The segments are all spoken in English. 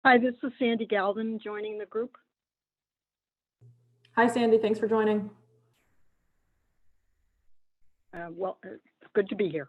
Hi, this is Sandy Galvin joining the group. Hi, Sandy. Thanks for joining. Well, it's good to be here.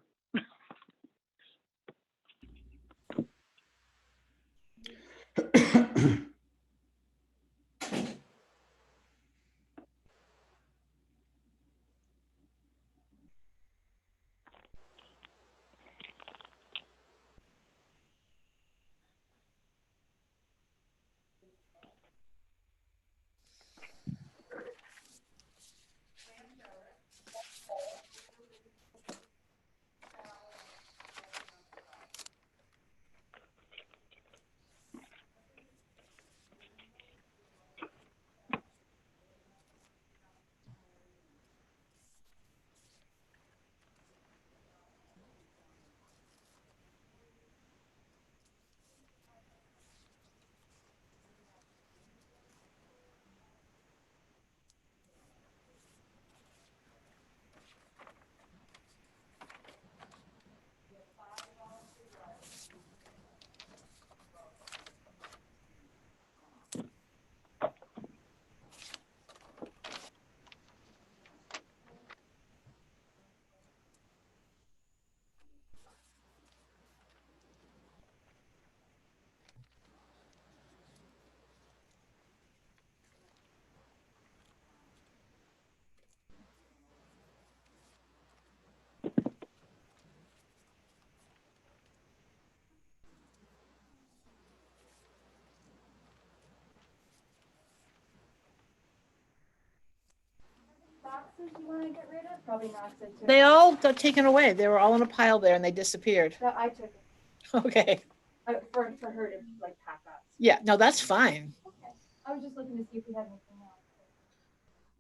Boxes you want to get rid of? Probably not. They all got taken away. They were all in a pile there and they disappeared. No, I took it Okay. for her to like pack up. Yeah, no, that's fine. Okay. I was just looking to see if we had anything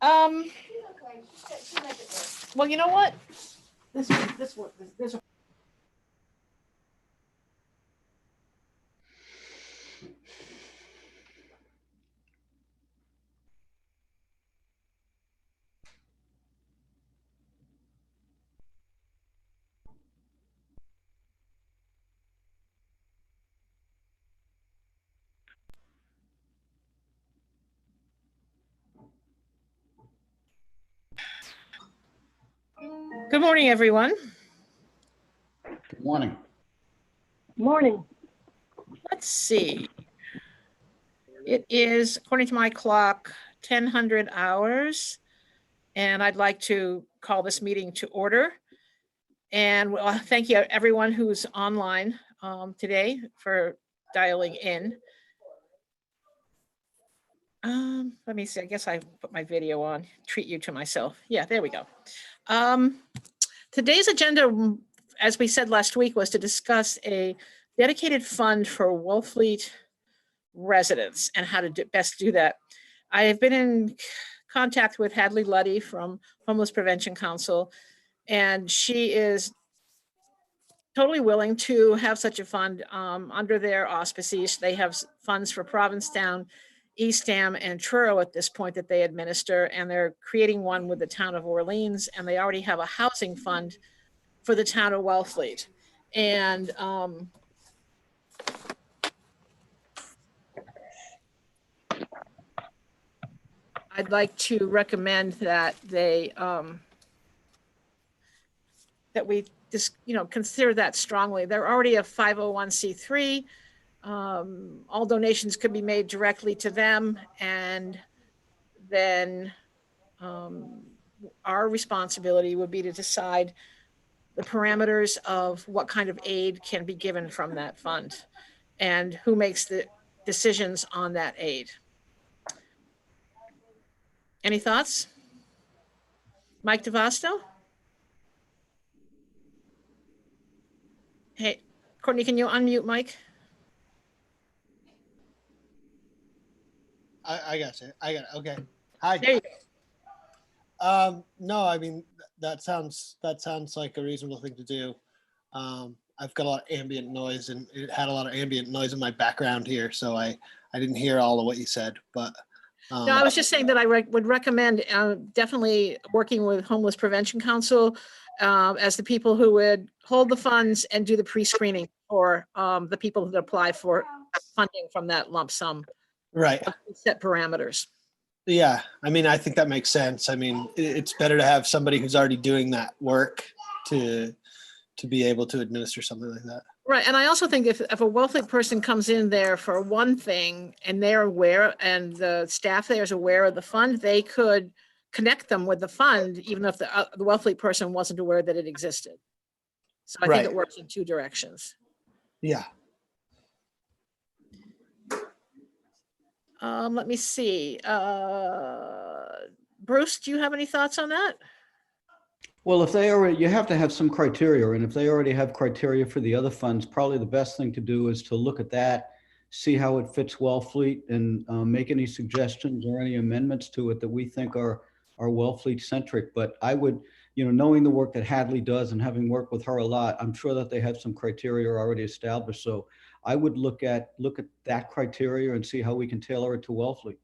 else. She's okay. She might get worse. Well, you know what? This Good morning, everyone. Good morning. Morning. Let's see. It is, according to my clock, 10:00 hours. And I'd like to call this meeting to order. And thank you everyone who's online today for dialing in. Let me see, I guess I put my video on, treat you to myself. Yeah, there we go. Today's agenda, as we said last week, was to discuss a dedicated fund for Wellfleet residents and how to best do that. I have been in contact with Hadley Luddy from Homeless Prevention Council, and she is totally willing to have such a fund under their auspices. They have funds for Provincetown, Eastham, and Truro at this point that they administer, and they're creating one with the town of Orleans, and they already have a housing fund for the town of Wellfleet. And I'd like to recommend that they that we just consider that strongly. They're already a 501c3. All donations could be made directly to them, and then our responsibility would be to decide the parameters of what kind of aid can be given from that fund and who makes the decisions on that aid. Any thoughts? Mike DeVasto? Hey, Courtney, can you unmute Mike? I got you. I got it. Okay. Hi. There you go. No, I mean that sounds like a reasonable thing to do. I've got a lot of ambient noise, and it had a lot of ambient noise in my background here, so I didn't hear all of what you said, but No, I was just saying that I would recommend definitely working with Homeless Prevention Council as the people who would hold the funds and do the pre-screening for the people that apply for funding from that lump sum. Right. Set parameters. Yeah. I mean, I think that makes sense. I mean, it's better to have somebody who's already doing that work to be able to administer something like that. Right. And I also think if a Wellfleet person comes in there for one thing and they're aware and the staff there is aware of the fund, they could connect them with the fund, even if the Wellfleet person wasn't aware that it existed. So I think it works in two directions. Yeah. Let me see. Bruce, do you have any thoughts on that? Well, if they already, you have to have some criteria, and if they already have criteria for the other funds, probably the best thing to do is to look at that, see how it fits Wellfleet, and make any suggestions or any amendments to it that we think are Wellfleet centric. But I would, knowing the work that Hadley does and having worked with her a lot, I'm sure that they have some criteria already established. So I would look at that criteria and see how we can tailor it to Wellfleet.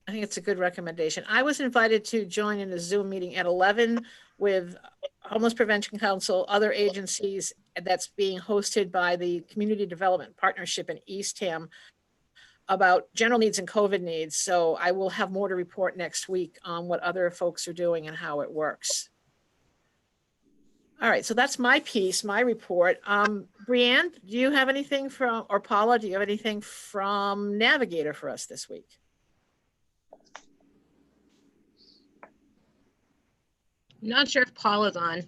I think it's a good recommendation. I was invited to join in a Zoom meeting at 11 with Homeless Prevention Council, other agencies, that's being hosted by the Community Development Partnership in Eastham about general needs and COVID needs. So I will have more to report next week on what other folks are doing and how it works. All right, so that's my piece, my report. Brianne, do you have anything from, or Paula, do you have anything from Navigator for us this week? Not sure if Paula's on.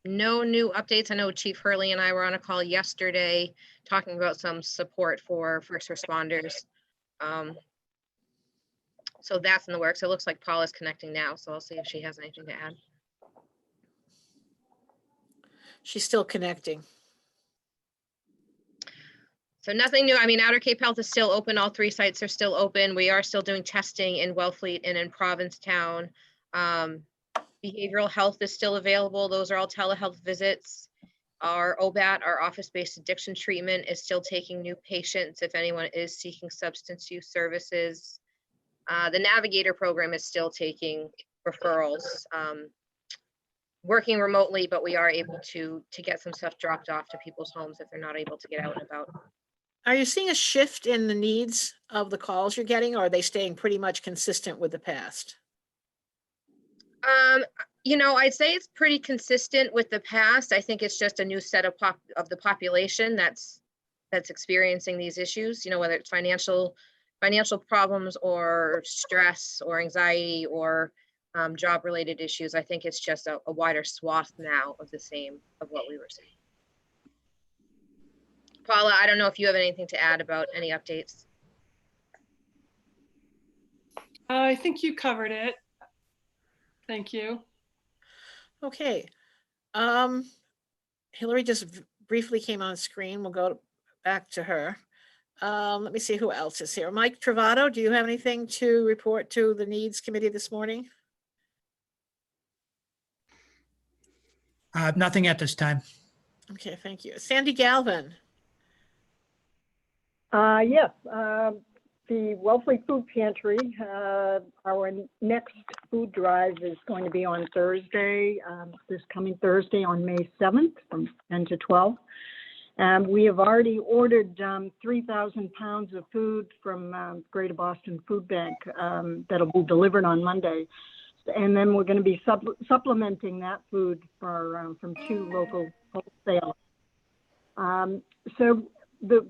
No new updates. I know Chief Hurley and I were on a call yesterday talking about some support for first responders. So that's in the works. It looks like Paula's connecting now, so I'll see if she has anything to add. She's still connecting. So nothing new. I mean, Outer Cape Health is still open. All 3 sites are still open. We are still doing testing in Wellfleet and in Provincetown. Behavioral health is still available. Those are all telehealth visits. Our OBAT, our office-based addiction treatment, is still taking new patients if anyone is seeking substance use services. The Navigator program is still taking referrals, working remotely, but we are able to get some stuff dropped off to people's homes if they're not able to get out and about. Are you seeing a shift in the needs of the calls you're getting, or are they staying pretty much consistent with the past? I'd say it's pretty consistent with the past. I think it's just a new set of the population that's experiencing these issues, whether it's financial problems or stress or anxiety or job related issues. I think it's just a wider swath now of the same of what we were seeing. Paula, I don't know if you have anything to add about any updates. I think you covered it. Thank you. Okay. Hillary just briefly came on screen. We'll go back to her. Let me see who else is here. Mike Travato, do you have anything to report to the Needs Committee this morning? Nothing at this time. Okay, thank you. Sandy Galvin. Yes, the Wellfleet Food Pantry, our next food drive is going to be on Thursday, this coming Thursday on May 7th from 10 to 12. We have already ordered 3,000 pounds of food from Greater Boston Food Bank that'll be delivered on Monday. And then we're going to be supplementing that food from 2 local wholesalers. So the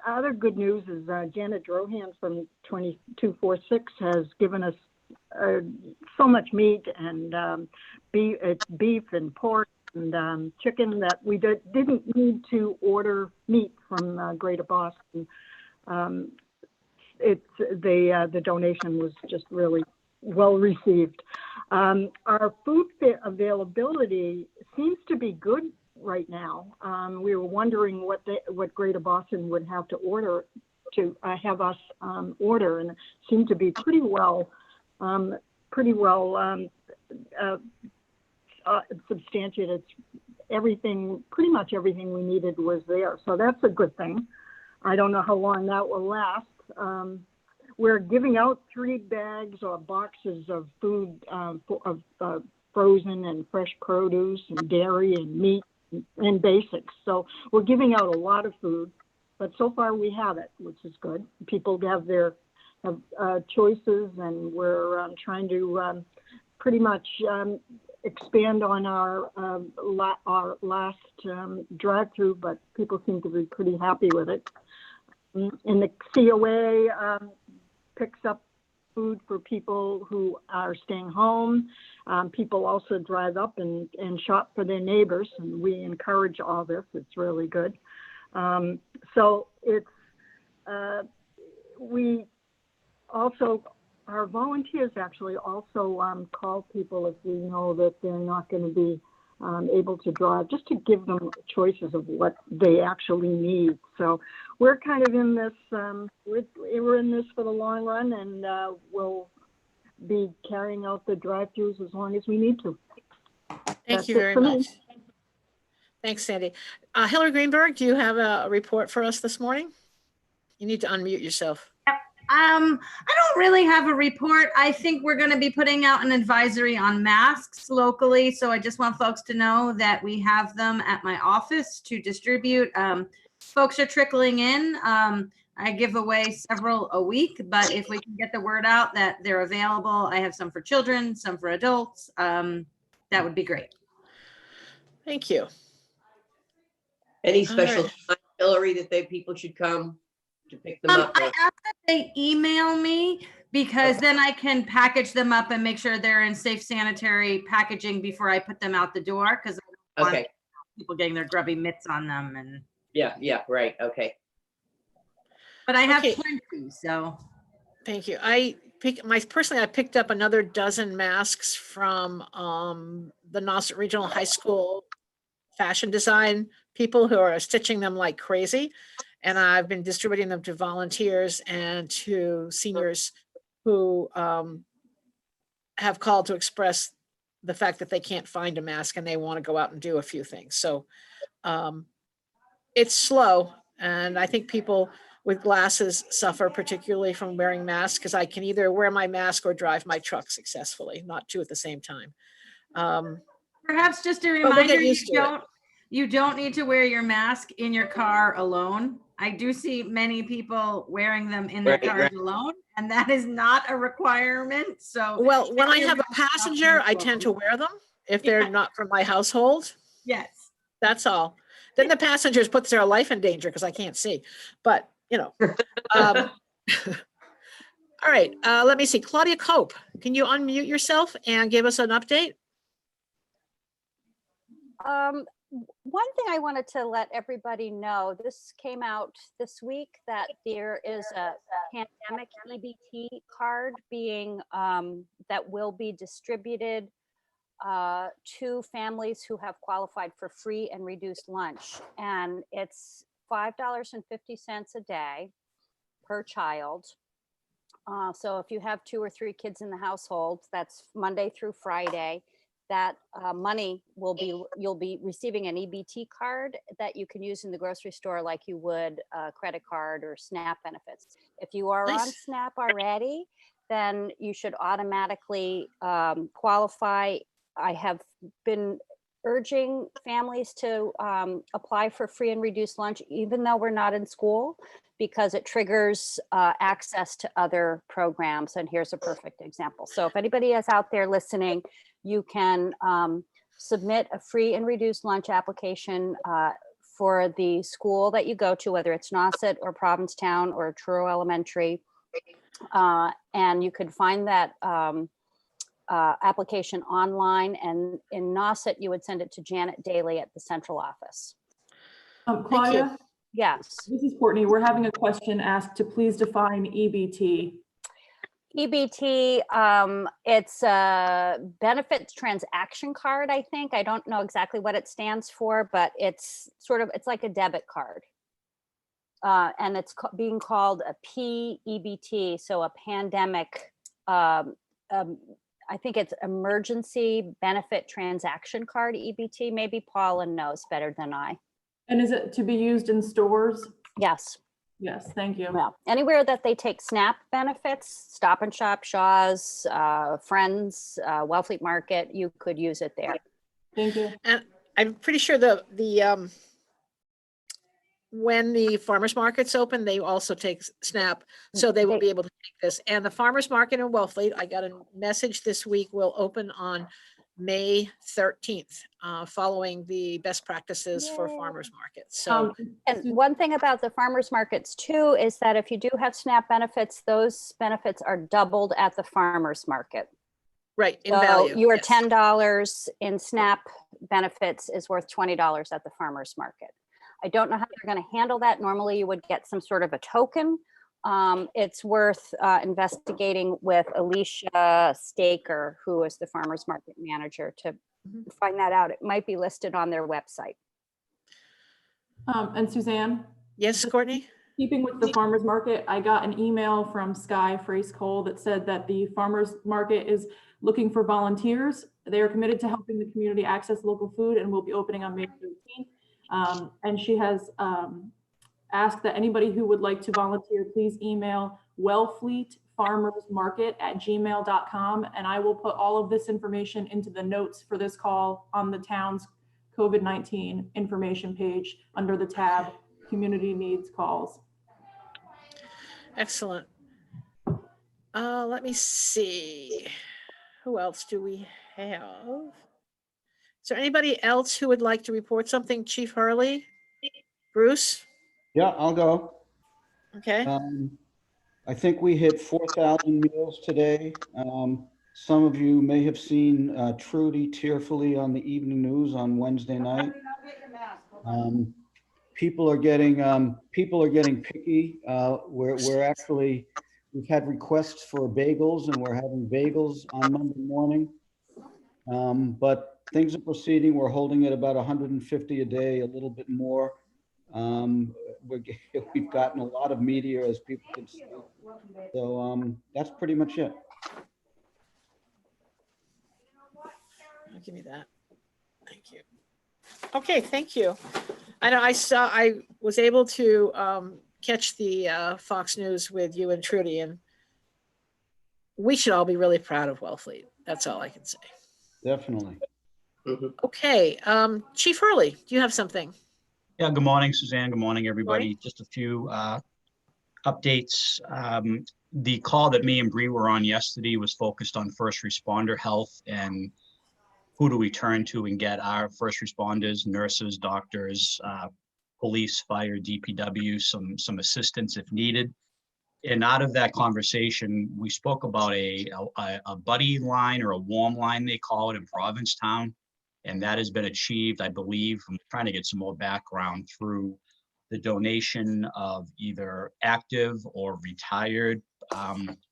other good news is Janet Drohan from 2246 has given us so much meat and beef and pork and chicken that we didn't need to order meat from Greater Boston. The donation was just really well received. Our food availability seems to be good right now. We were wondering what Greater Boston would have to order to have us order, and it seemed to be pretty well substantiated. Everything, pretty much everything we needed was there, so that's a good thing. I don't know how long that will last. we're giving out 3 bags or boxes of food, frozen and fresh produce and dairy and meat and basics. So we're giving out a lot of food, but so far we have it, which is good. People have their choices, and we're trying to pretty much expand on our last drive-through, but people seem to be pretty happy with it. And the COA picks up food for people who are staying home. People also drive up and shop for their neighbors, and we encourage all this. It's really good. So it's, we also, our volunteers actually also call people if we know that they're not going to be able to drive, just to give them choices of what they actually need. So we're kind of in this, we're in this for the long run, and we'll be carrying out the drive-throughs as long as we need to. Thank That's you it very for me. much. Thanks, Sandy. Hillary Greenberg, do you have a report for us this morning? You need to unmute yourself. I don't really have a report. I think we're going to be putting out an advisory on masks locally. So I just want folks to know that we have them at my office to distribute. Folks are trickling in. I give away several a week, but if we can get the word out that they're available, I have some for children, some for adults. That would be great. Thank you. Any All special right. time, Hillary, that people should come to pick them up? I ask that they email me, because then I can package them up and make sure they're in safe sanitary packaging before I put them out the door, because I don't want people getting their grubby mitts on them. And Yeah, right. Okay. but I have Okay. plenty, so. Thank you. I picked up another dozen masks from the Nauset Regional High School fashion design people who are stitching them like crazy. And I've been distributing them to volunteers and to seniors who have called to express the fact that they can't find a mask and they want to go out and do a few things. So it's slow. And I think people with glasses suffer particularly from wearing masks, because I can either wear my mask or drive my truck successfully, not two at the same time. Perhaps just a we'll reminder, get used to it. you don't need to wear your mask in your car alone. I do see many people wearing them in their cars alone, and that is not a requirement. So, well, when I have a passenger, I tend to wear them if they're not from my household. Yes. That's all. Then the passengers puts their life in danger because I can't see. But, you know. All right. Let me see. Claudia Cope, can you unmute yourself and give us an update? One thing I wanted to let everybody know, this came out this week, that there is a pandemic EBT card being that will be distributed to families who have qualified for free and reduced lunch. And it's $5.50 a day per child. So if you have 2 or 3 kids in the household, that's Monday through Friday. That money will be, you'll be receiving an EBT card that you can use in the grocery store like you would a credit card or SNAP benefits. If you are on SNAP already, then you should automatically qualify. I have been urging families to apply for free and reduced lunch, even though we're not in school, because it triggers access to other programs. And here's a perfect example. So if anybody is out there listening, you can submit a free and reduced lunch application for the school that you go to, whether it's Nauset or Provincetown or Truro Elementary. And you could find that application online, and in Nauset, you would send it to Janet Daly at the central office. Claudia? Yes. This is Courtney. We're having a question asked to please define EBT. EBT, it's a benefits transaction card, I think. I don't know exactly what it stands for, but it's sort of, it's like a debit card. And it's being called a PEBT, so a pandemic, I think it's emergency benefit transaction card, EBT. Maybe Paula knows better than I. And is it to be used in stores? Yes. Yes, thank you. Well, anywhere that they take SNAP benefits, Stop and Shop, Shaw's, Friends, Wellfleet Market, you could use it there. Thank you. And I'm pretty sure when the farmers markets open, they also take SNAP, so they will be able to take this. And the farmers market in Wellfleet, I got a message this week, will open on May 13th, following the best practices for farmers markets. So And one thing about the farmers markets too is that if you do have SNAP benefits, those benefits are doubled at the farmers market. right, in So value. your yes. $10 in SNAP benefits is worth $20 at the farmers market. I don't know how they're going to handle that. Normally you would get some sort of a token. It's worth investigating with Alicia Staker, who is the farmers market manager, to find that out. It might be listed on their website. And Suzanne, Yes, Courtney? keeping with the farmer's market, I got an email from Sky Frace Cole that said that the farmer's market is looking for volunteers. They are committed to helping the community access local food and will be opening on May 13th. And she has asked that anybody who would like to volunteer, please email wellfleetfarmersmarket@gmail.com, and I will put all of this information into the notes for this call on the town's COVID-19 information page under the tab Community Needs Calls. Excellent. Let me see. Who else do we have? Is there anybody else who would like to report something? Chief Hurley? Bruce? Yeah, I'll go. Okay. I think we hit 4,000 meals today. Some of you may have seen Trudy tearfully on the evening news on Wednesday night. People are getting picky. We're actually, we've had requests for bagels, and we're having bagels on Monday morning. But things are proceeding. We're holding at about 150 a day, a little bit more. We've gotten a lot of media, as people can see. So that's pretty much it. Give me that. Thank you. Okay, thank you. I know I was able to catch the Fox News with you and Trudy, and we should all be really proud of Wellfleet. That's all I can say. Definitely. Okay, Chief Hurley, do you have something? Yeah, good morning, Suzanne. Good morning, everybody. Morning. Just a few updates. The call that me and Bree were on yesterday was focused on first responder health and who do we turn to and get our first responders, nurses, doctors, police, fire, DPW, some assistance if needed. And out of that conversation, we spoke about a buddy line, or a warm line, they call it, in Provincetown. And that has been achieved, I believe. I'm trying to get some more background through the donation of either active or retired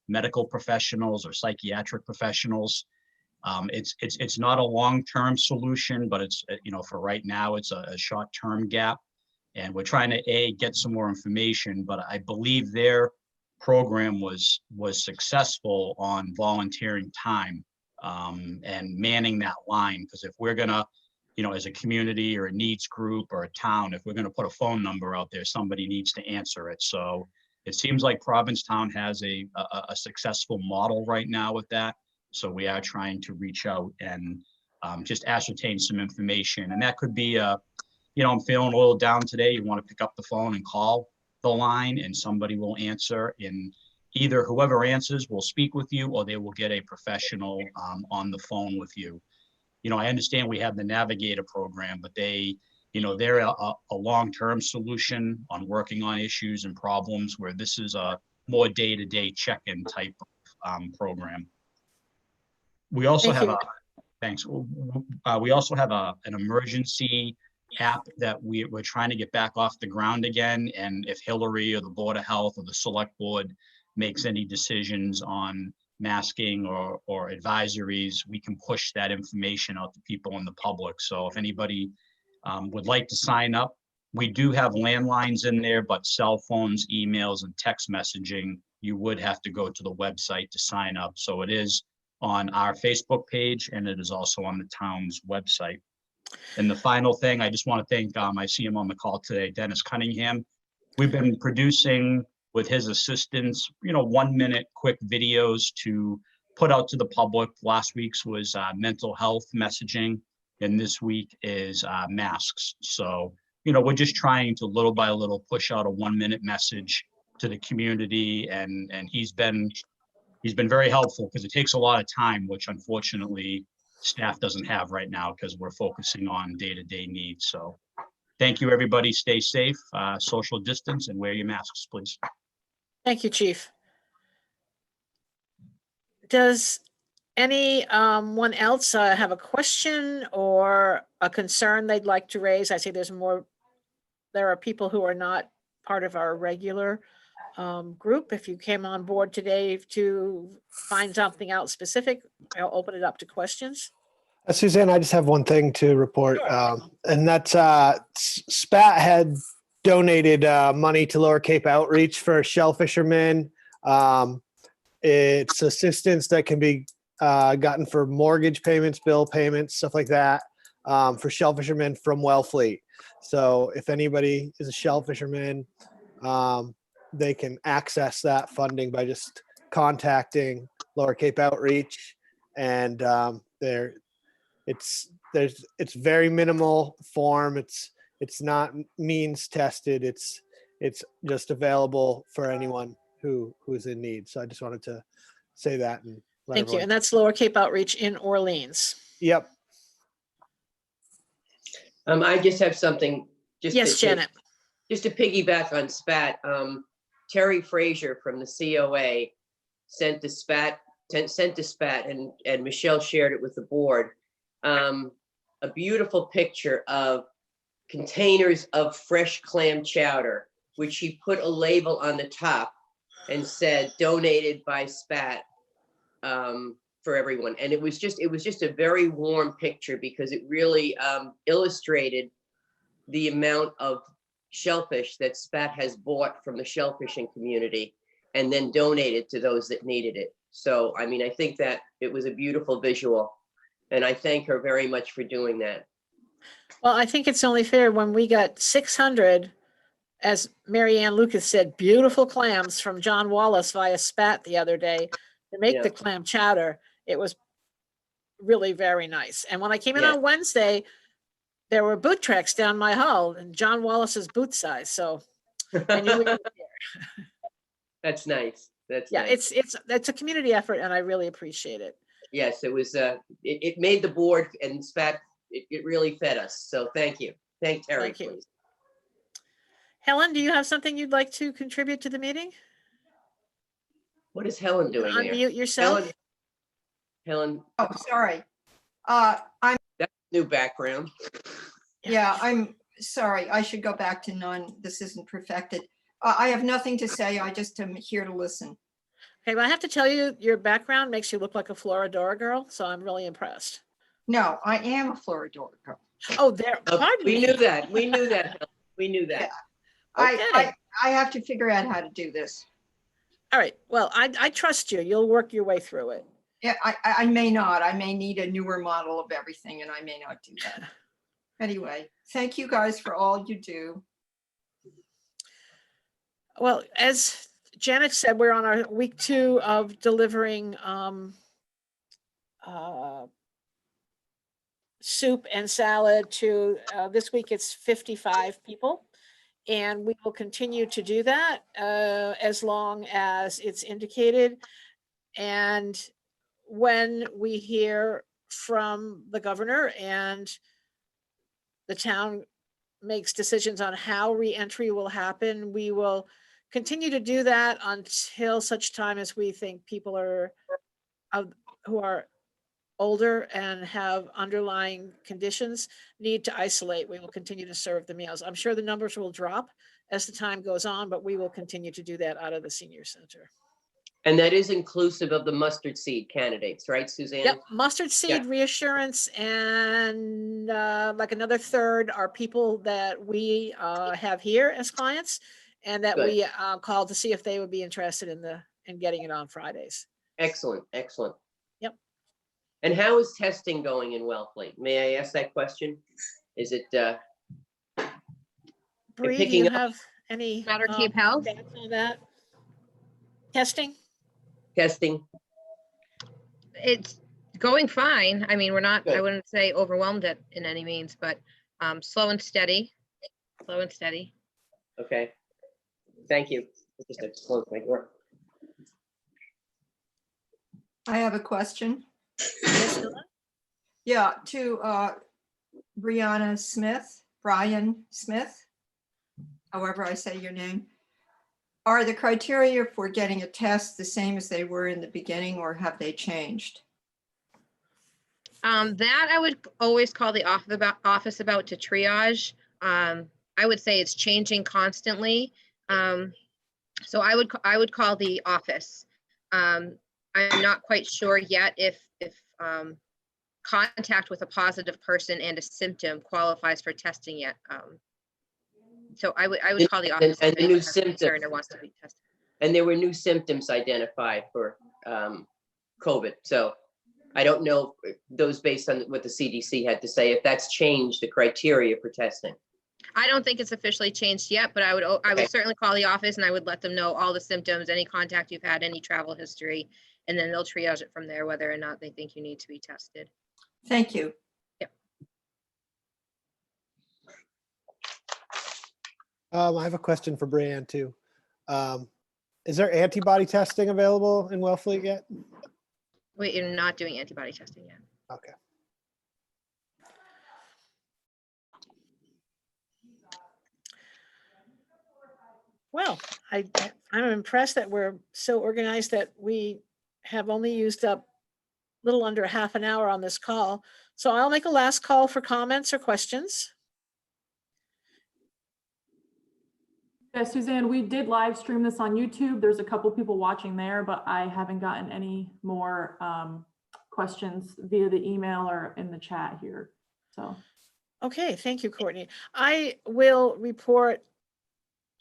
medical professionals or psychiatric professionals. It's not a long-term solution, but it's, for right now, it's a short-term gap. And we're trying to get some more information, but I believe their program was successful on volunteering time and manning that line. Because if we're gonna, as a community or a needs group or a town, if we're gonna put a phone number out there, somebody needs to answer it. So it seems like Provincetown has a successful model right now with that. So we are trying to reach out and just ascertain some information. And that could be, I'm feeling a little down today. You want to pick up the phone and call the line, and somebody will answer. And either whoever answers will speak with you, or they will get a professional on the phone with you. I understand we have the Navigator program, but they're a long-term solution on working on issues and problems, where this is a more day-to-day check-in type of program. We also have we also have an emergency app that we're trying to get back off the ground again. And if Hillary or the Board of Health or the Select Board makes any decisions on masking or advisories, we can push that information out to people in the public. So if anybody would like to sign up, we do have landlines in there, but cell phones, emails, and text messaging, you would have to go to the website to sign up. So it is on our Facebook page, and it is also on the town's website. And the final thing, I just want to thank, I see him on the call today, Dennis Cunningham. We've been producing with his assistance, 1-minute quick videos to put out to the public. Last week's was mental health messaging, and this week is masks. So, we're just trying to little by little push out a 1-minute message to the community, and he's been very helpful because it takes a lot of time, which unfortunately staff doesn't have right now because we're focusing on day-to-day needs. So thank you, everybody. Stay safe, social distance, and wear your masks, please. Thank you, Chief. Does anyone else have a question or a concern they'd like to raise? I see there are people who are not part of our regular group. If you came on board today to find something out specific, I'll open it up to questions. Suzanne, I just have one thing to report, Sure. and that's SPAT had donated money to Lower Cape Outreach for shellfishermen. It's assistance that can be gotten for mortgage payments, bill payments, stuff like that, for shellfishermen from Wellfleet. So if anybody is a shellfisherman, they can access that funding by just contacting Lower Cape Outreach, and it's very minimal form. It's not means tested. It's just available for anyone who's in need. So I just wanted to say that and let Thank you. everyone- And that's Lower Cape Outreach in Orleans. Yep. I just have something. Yes, Janet. Just to piggyback on SPAT, Terry Frazier from the COA sent to SPAT, and Michelle shared it with the board. A beautiful picture of containers of fresh clam chowder, which she put a label on the top and said donated by SPAT for everyone. And it was just a very warm picture because it really illustrated the amount of shellfish that SPAT has bought from the shellfishing community and then donated to those that needed it. So, I mean, I think that it was a beautiful visual, and I thank her very much for doing that. Well, I think it's only fair when we got 600, as Mary Ann Lucas said, beautiful clams from John Wallace via SPAT the other day to make the clam chowder. It was really very nice. And when I came in on Wednesday, there were boot tracks down my hull and John Wallace's boot size. So I knew we were there. That's nice. That's nice. Nice. It's a community effort and I really appreciate it. Yes, it was. It made the board, and SPAT. It really fed us. So thank you. Thank Terry, Thank you. please. Helen, do you have something you'd like to contribute to the meeting? What is Helen doing there? Unmute yourself. Helen. Oh, sorry. I'm That's new background. Yeah, I'm sorry. I should go back to none. This isn't perfected. I have nothing to say. I just am here to listen. Okay, well, I have to tell you, your background makes you look like a Floridora girl, so I'm really impressed. No, I am a Floridora girl. Oh, there. Pardon We me. knew that. We knew that. Helen. We knew that. I have to figure out how to do this. All right. Well, I trust you. You'll work your way through it. Yeah, I may not. I may need a newer model of everything, and I may not do that. Anyway, thank you guys for all you do. Well, as Janet said, we're on our week 2 of delivering soup and salad to, this week it's 55 people. And we will continue to do that as long as it's indicated. And when we hear from the governor and the town makes decisions on how re-entry will happen, we will continue to do that until such time as we think people are who are older and have underlying conditions need to isolate. We will continue to serve the meals. I'm sure the numbers will drop as the time goes on, but we will continue to do that out of the senior center. And that is inclusive of the mustard seed candidates, right, Suzanne? Yep, mustard seed, reassurance, and like another third are people that we have here as clients and that Good. we called to see if they would be interested in getting it on Fridays. Excellent, excellent. Yep. And how is testing going in Wellfleet? May I ask that question? Is it Bree, do picking you up? have Any Matter Cape Health? stats on that? Testing? Testing. It's going fine. I mean, we're not, I Good. wouldn't say overwhelmed it in any means, but slow and steady. Slow and steady. Okay. Thank you. I just had to close my door. I have a question. Yes, Hilla? Yeah, to Brian Smith, however I say your name. Are the criteria for getting a test the same as they were in the beginning, or have they changed? That I would always call the office about to triage. I would say it's changing constantly. So I would call the office. I'm not quite sure yet if contact with a positive person and a symptom qualifies for testing yet. So I would call the office. And if the new anyone has a concern symptoms. or wants to be tested. And there were new symptoms identified for COVID. So I don't know those based on what the CDC had to say, if that's changed the criteria for testing. I don't think it's officially changed yet, but I would certainly call the office and I would let them know all the symptoms, any contact you've had, any travel history, and then they'll triage it from there, whether or not they think you need to be tested. Thank you. Yep. I have a question for Brianne too. Is there antibody testing available in Wellfleet yet? Wait, you're not doing antibody testing yet. Okay. Well, I'm impressed that we're so organized that we have only used up a little under half an hour on this call. So I'll make a last call for comments or questions. Yeah, Suzanne, we did live stream this on YouTube. There's a couple people watching there, but I haven't gotten any more questions via the email or in the chat here. So. Okay, thank you, Courtney. I will report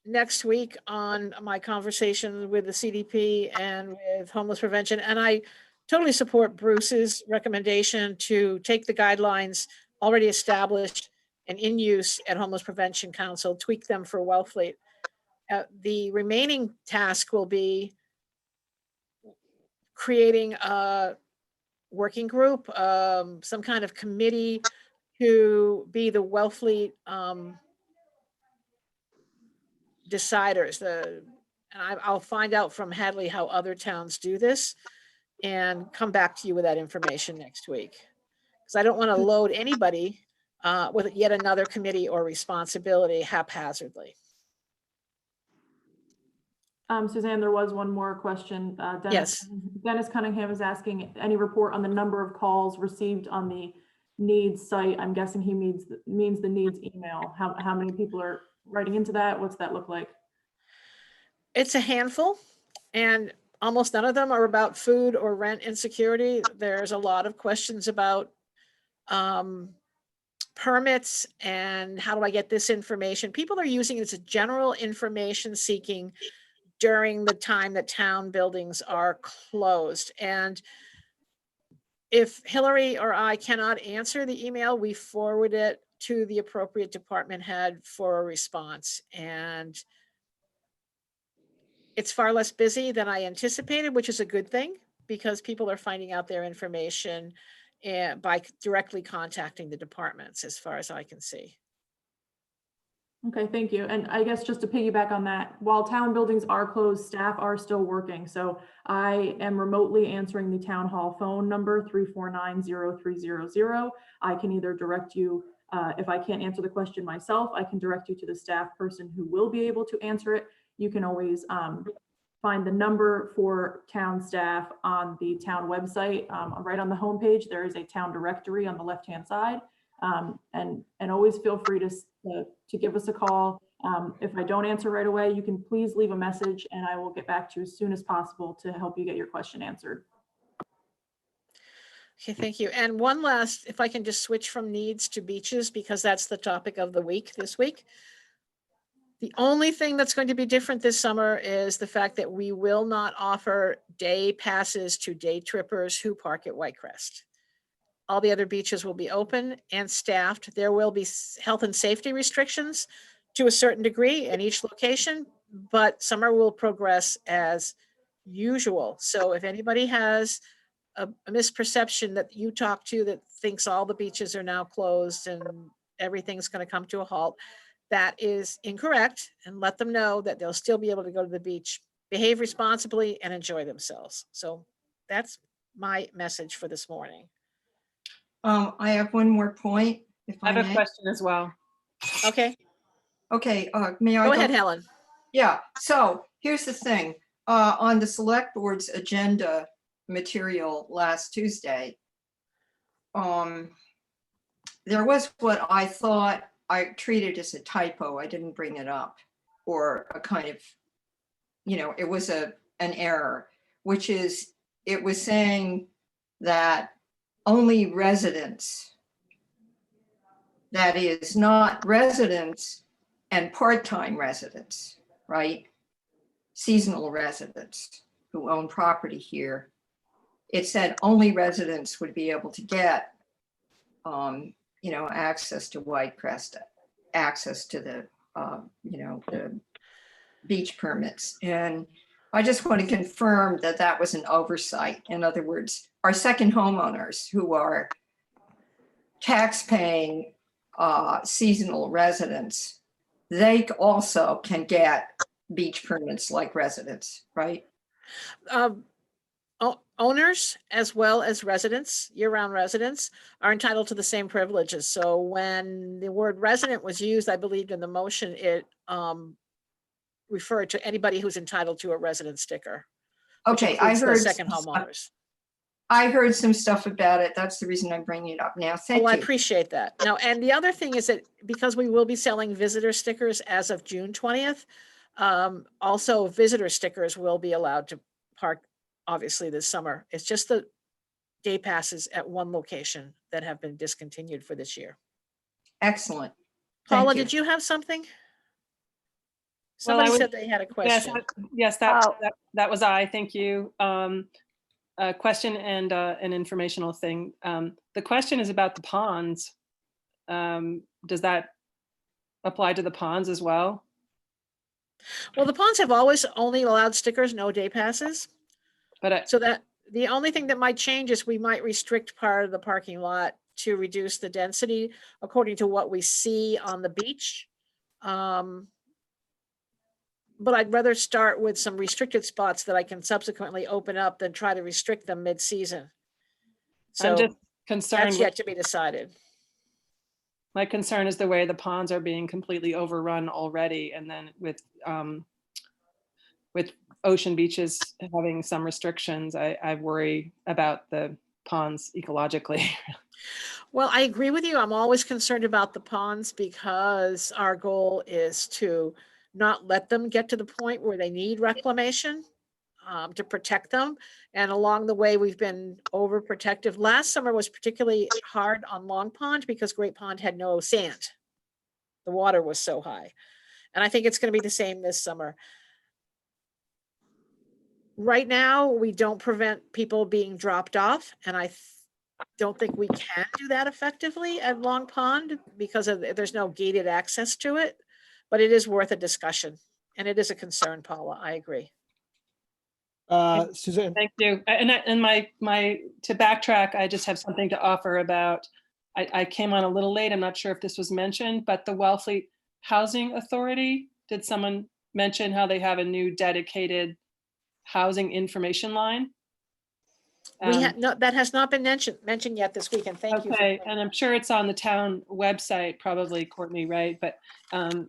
next week on my conversation with the CDP and with homeless prevention. And I totally support Bruce's recommendation to take the guidelines already established and in use at Homeless Prevention Council, tweak them for Wellfleet. The remaining task will be creating a working group, some kind of committee to be the Wellfleet deciders. I'll find out from Hadley how other towns do this and come back to you with that information next week. Because I don't want to load anybody with yet another committee or responsibility haphazardly. Suzanne, there was one more question. Yes. Dennis Cunningham is asking any report on the number of calls received on the needs site. I'm guessing he means the needs email. How many people are writing into that? What's that look like? It's a handful, and almost none of them are about food or rent insecurity. There's a lot of questions about permits and how do I get this information. People are using it as a general information seeking during the time that town buildings are closed. And if Hillary or I cannot answer the email, we forward it to the appropriate department head for a response. And it's far less busy than I anticipated, which is a good thing because people are finding out their information by directly contacting the departments, as far as I can see. Okay, thank you. And I guess just to piggyback on that, while town buildings are closed, staff are still working. So I am remotely answering the town hall phone number 349-0300. I can either direct you, if I can't answer the question myself, I can direct you to the staff person who will be able to answer it. You can always find the number for town staff on the town website. Right on the homepage, there is a town directory on the left-hand side. And always feel free to give us a call. If I don't answer right away, you can please leave a message and I will get back to you as soon as possible to help you get your question answered. Okay, thank you. And one last, if I can just switch from needs to beaches, because that's the topic of the week this week. The only thing that's going to be different this summer is the fact that we will not offer day passes to day trippers who park at Whitecrest. All the other beaches will be open and staffed. There will be health and safety restrictions to a certain degree in each location, but summer will progress as usual. So if anybody has a misperception that you talk to that thinks all the beaches are now closed and everything's going to come to a halt, that is incorrect, and let them know that they'll still be able to go to the beach, behave responsibly, and enjoy themselves. So that's my message for this morning. I have one more point, if I I have a may. question as well. Okay, Okay, may I go ahead, Helen. Yeah, so here's the thing. On the select board's agenda material last Tuesday, there was what I thought I treated as a typo. I didn't bring it up, or a kind of, it was an error, which is, it was saying that only residents, that is not residents and part-time residents, right? Seasonal residents who own property here. It said only residents would be able to get, access to Whitecrest, access to the, the beach permits. And I just want to confirm that that was an oversight. In other words, our second homeowners who are tax-paying seasonal residents, they also can get beach permits like residents, right? Owners as well as residents, year-round residents, are entitled to the same privileges. So when the word resident was used, I believed in the motion, it referred to anybody who's entitled to a resident sticker. Which Okay, I includes the heard second homeowners. I heard some stuff about it. That's the reason I'm bringing it up now. Thank Oh, I you. appreciate that. Now, and the other thing is that because we will be selling visitor stickers as of June 20th, also visitor stickers will be allowed to park, obviously, this summer. It's just the day passes at one location that have been discontinued for this year. Excellent. Thank Paula, you. did you have something? Well, I Somebody would- said they had a question. Yes, that was I. Thank you. A question and an informational thing. The question is about the ponds. Does that apply to the ponds as well? Well, the ponds have always only allowed stickers, no day passes. But So that the only thing that might change is we might restrict part of the parking lot to reduce the density according to what we see on the beach. But I'd rather start with some restricted spots that I can subsequently open up than try to restrict them mid-season. I'm So just concerned. that's yet to be decided. My concern is the way the ponds are being completely overrun already, and then with ocean beaches having some restrictions, I worry about the ponds ecologically. Well, I agree with you. I'm always concerned about the ponds because our goal is to not let them get to the point where they need reclamation, to protect them. And along the way, we've been overprotective. Last summer was particularly hard on Long Pond because Great Pond had no sand. The water was so high. And I think it's going to be the same this summer. Right now, we don't prevent people being dropped off, and I don't think we can do that effectively at Long Pond because there's no gated access to it, but it is worth a discussion, and it is a concern, Paula. I agree. Suzanne. Thank you. And my to backtrack, I just have something to offer about. I came on a little late. I'm not sure if this was mentioned, but the Wellfleet Housing Authority. Did someone mention how they have a new dedicated housing information line? That has not been mentioned yet this week, and thank you. Okay, and I'm sure it's on the town website, probably, Courtney, right? But I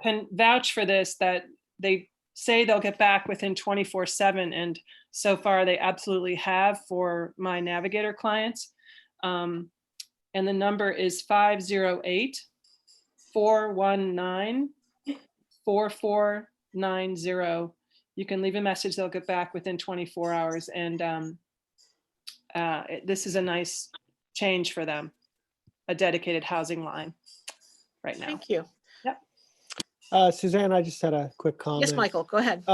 can vouch for this, that they say they'll get back within 24/7, and so far they absolutely have for my Navigator clients. And the number is 508-419-4490. You can leave a message, they'll get back within 24 hours. And this is a nice change for them, a dedicated housing line right now. Thank you. Yep. Suzanne, I just had a quick comment. Yes, Michael, go ahead.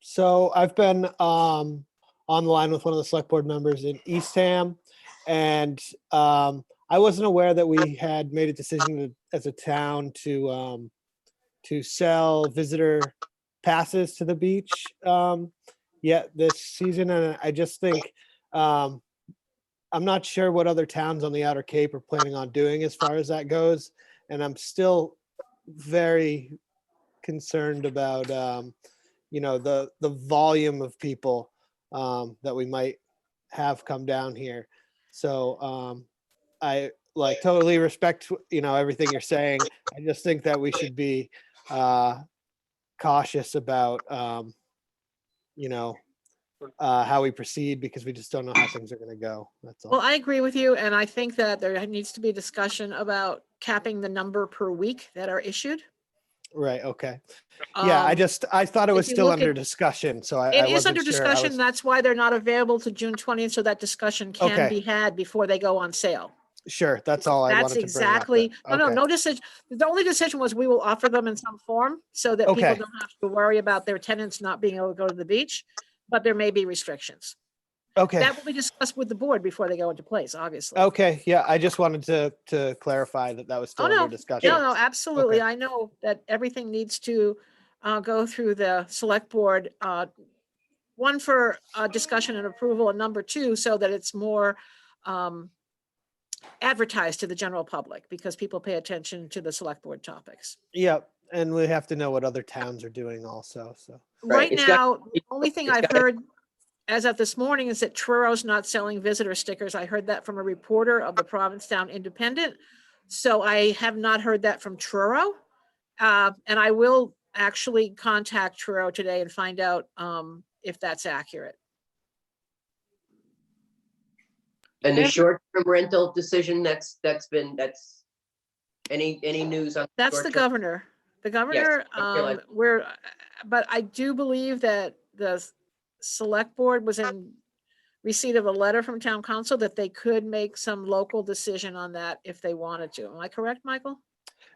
So I've been on the line with one of the select board members in Eastham, and I I wasn't aware that we had made a decision as a town to sell visitor passes to the beach yet this season. And I just think, I'm not sure what other towns on the Outer Cape are planning on doing as far as that goes. And I'm still very concerned about, the volume of people that we might have come down here. So I totally respect, everything you're saying. I just think that we should be cautious about, how we proceed, because we just don't know how things are going to go. That's all. Well, I agree with you, and I think that there needs to be a discussion about capping the number per week that are issued. Right. Okay. Yeah. I thought it was if you still look under at- discussion. So It I is wasn't under sure. I discussion. was- That's why they're not available to June 20th, so that discussion can Okay. be had before they go on sale. Sure. That's all I That's wanted to bring up. exactly, but- okay. no decision. The only decision was we will offer them in some form so that people Okay. don't have to worry about their tenants not being able to go to the beach, but there may be restrictions. Okay. That will be discussed with the board before they go into place, obviously. Okay. Yeah. I just wanted to clarify that was still Oh, no, under discussion. no, absolutely. Okay. I know that everything needs to go through the select board. One for discussion and approval, and number two, so that it's more advertised to the general public, because people pay attention to the select board topics. Yep. And we have to know what other towns are doing also. So. Right It's got- now, the only thing it's I've got- heard as of this morning is that Truro's not selling visitor stickers. I heard that from a reporter of the Provincetown Independent. So I have not heard that from Truro. And I will actually contact Truro today and find out if that's accurate. And the short-term rental decision, that's any news on? That's the short-term? governor. The governor, I realize. but I do believe that the select board was in receipt of a letter from town council that they could make some local decision on that if they wanted to. Am I correct, Michael?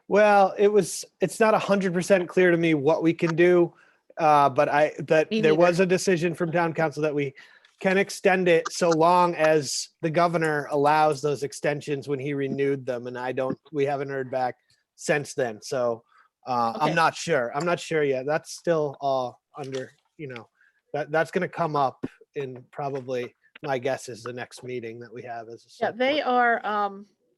Well, it's not 100% clear to me what we can do. But Me there was neither. a decision from town council that we can extend it so long as the governor allows those extensions when he renewed them. And we haven't heard back since then. So Okay. I'm not sure. I'm not sure yet. That's still under, that's going to come up in probably, my guess is the next meeting that we have as a. Yeah, select they board. are,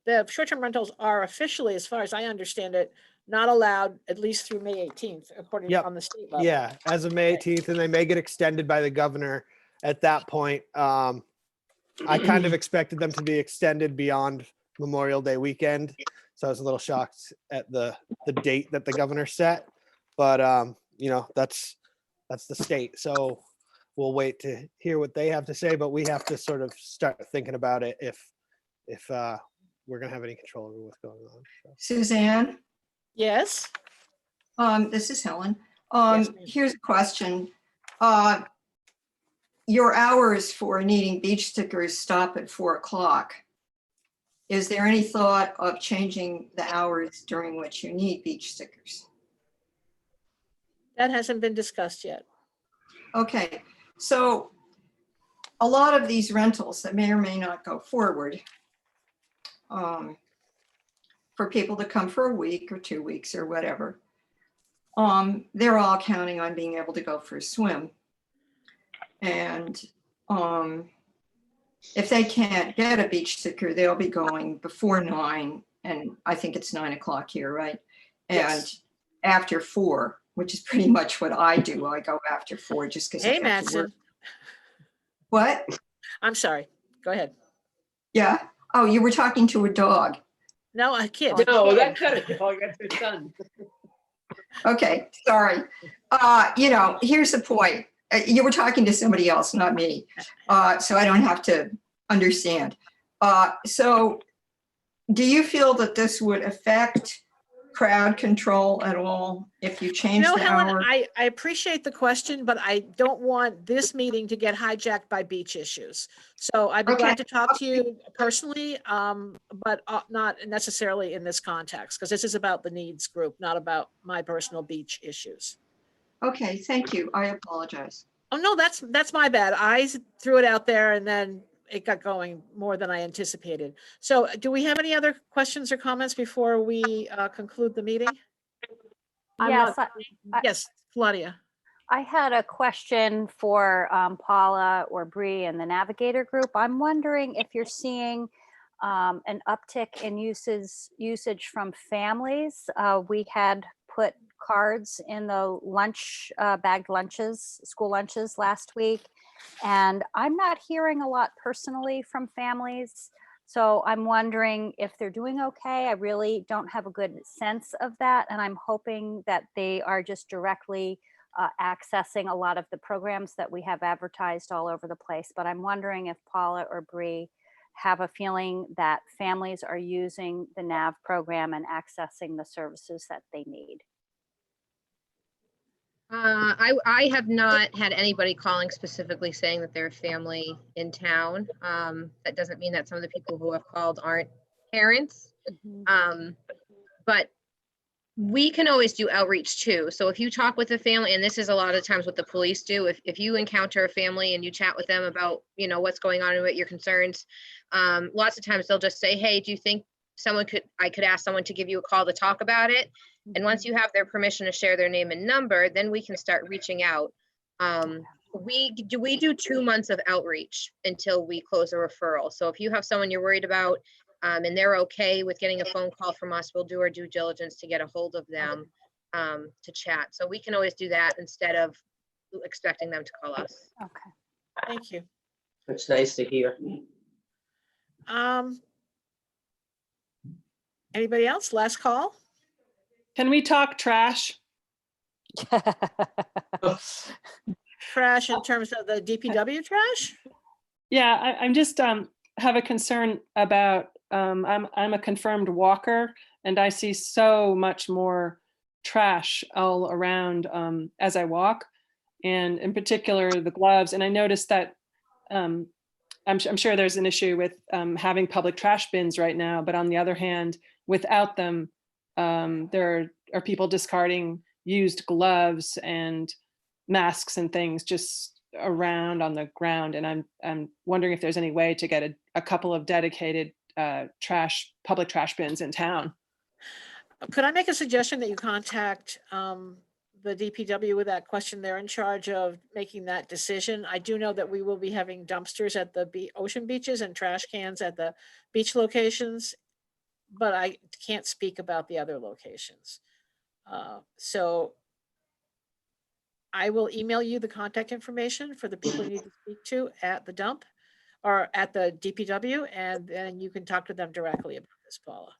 the short-term rentals are officially, as far as I understand it, not allowed at least through May 18th, according Yep. on the state level. Yeah, as of May 18th, and they may get extended by the governor at that point. I kind of expected them to be extended beyond Memorial Day weekend. So I was a little shocked at the date that the governor set, but that's the state. So we'll wait to hear what they have to say, but we have to sort of start thinking about it if we're gonna have any control over what's going on. So. Suzanne, Yes? this is Helen. Yes, ma'am. Here's a question. Your hours for needing beach stickers stop at 4:00. Is there any thought of changing the hours during which you need beach stickers? That hasn't been discussed yet. Okay, so a lot of these rentals that may or may not go forward, for people to come for a week or 2 weeks or whatever, they're all counting on being able to go for a swim. And if they can't get a beach sticker, they'll be going before 9, and I think it's 9 o'clock here, right? And Yes. after 4, which is pretty much what I do. I go after 4 just because I Hey, have to work. Madsen. What? I'm sorry. Go ahead. Yeah. Oh, you were talking to a dog. No, a kid. No, that's not a dog, that's her son. Okay, sorry. Here's the point. You were talking to somebody else, not me. So I don't have to understand. So do you feel that this would affect crowd control at all if you change No, the Helen, hour? I appreciate the question, but I don't want this meeting to get hijacked by beach issues. So I'd be Okay. glad to talk to you personally, but not necessarily in this context, because this is about the needs group, not about my personal beach issues. Okay, thank you. I apologize. Oh, no, that's my bad. I threw it out there, and then it got going more than I anticipated. So do we have any other questions or comments before we conclude the meeting? Yes, Yes, Claudia. I had a question for Paula or Bree in the Navigator group. I'm wondering if you're seeing an uptick in usage from families. We had put cards in the lunch, bagged lunches, school lunches last week, and I'm not hearing a lot personally from families. So I'm wondering if they're doing okay. I really don't have a good sense of that, and I'm hoping that they are just directly accessing a lot of the programs that we have advertised all over the place. But I'm wondering if Paula or Bree have a feeling that families are using the NAV program and accessing the services that they need. I have not had anybody calling specifically saying that they're a family in town. That doesn't mean that some of the people who have called aren't parents. But we can always do outreach too. So if you talk with a family, and this is a lot of times what the police do, if you encounter a family and you chat with them about, you know, what's going on and what your concerns, lots of times they'll just say, hey, do you think I could ask someone to give you a call to talk about it? And once you have their permission to share their name and number, then we can start reaching out. We do 2 months of outreach until we close a referral. So if you have someone you're worried about, and they're okay with getting a phone call from us, we'll do our due diligence to get a hold of them to chat. So we can always do that instead of expecting them to call us. Okay. Thank you. That's nice to hear. Anybody else? Last call? Can we talk trash? Trash in terms of the DPW trash? Yeah, I'm just have a concern about, I'm a confirmed walker and I see so much more trash all around as I walk, and in particular the gloves. And I noticed that I'm sure there's an issue with having public trash bins right now, but on the other hand, without them, there are people discarding used gloves and masks and things just around on the ground. And I'm wondering if there's any way to get a couple of dedicated public trash bins in town. Could I make a suggestion that you contact the DPW with that question? They're in charge of making that decision. I do know that we will be having dumpsters at the ocean beaches and trash cans at the beach locations, but I can't speak about the other locations. So I will email you the contact information for the people you need to speak to at the dump or at the DPW, and then you can talk to them directly about this, Paula.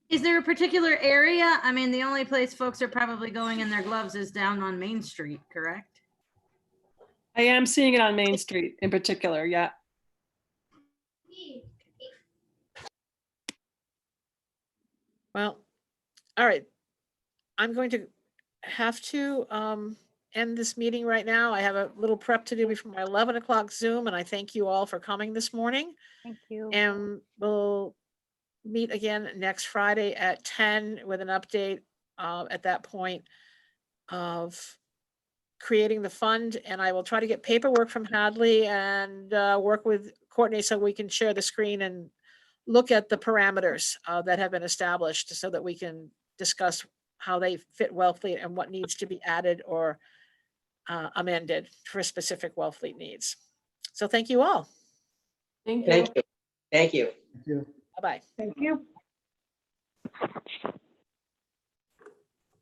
Is there a particular area? I mean, the only place folks are probably going in their gloves is down on Main Street, correct? I am seeing it on Main Street in particular, yeah. Well, all right. I'm going to have to end this meeting right now. I have a little prep to do before my 11 o'clock Zoom, and I thank you all for coming this morning. Thank you. And we'll meet again next Friday at 10 with an update at that point of creating the fund. And I will try to get paperwork from Hadley and work with Courtney so we can share the screen and look at the parameters that have been established so that we can discuss how they fit Wellfleet and what needs to be added or amended for specific Wellfleet needs. So thank you all. Thank you. Thank you. Thank you. Thank you. Bye-bye. Thank you.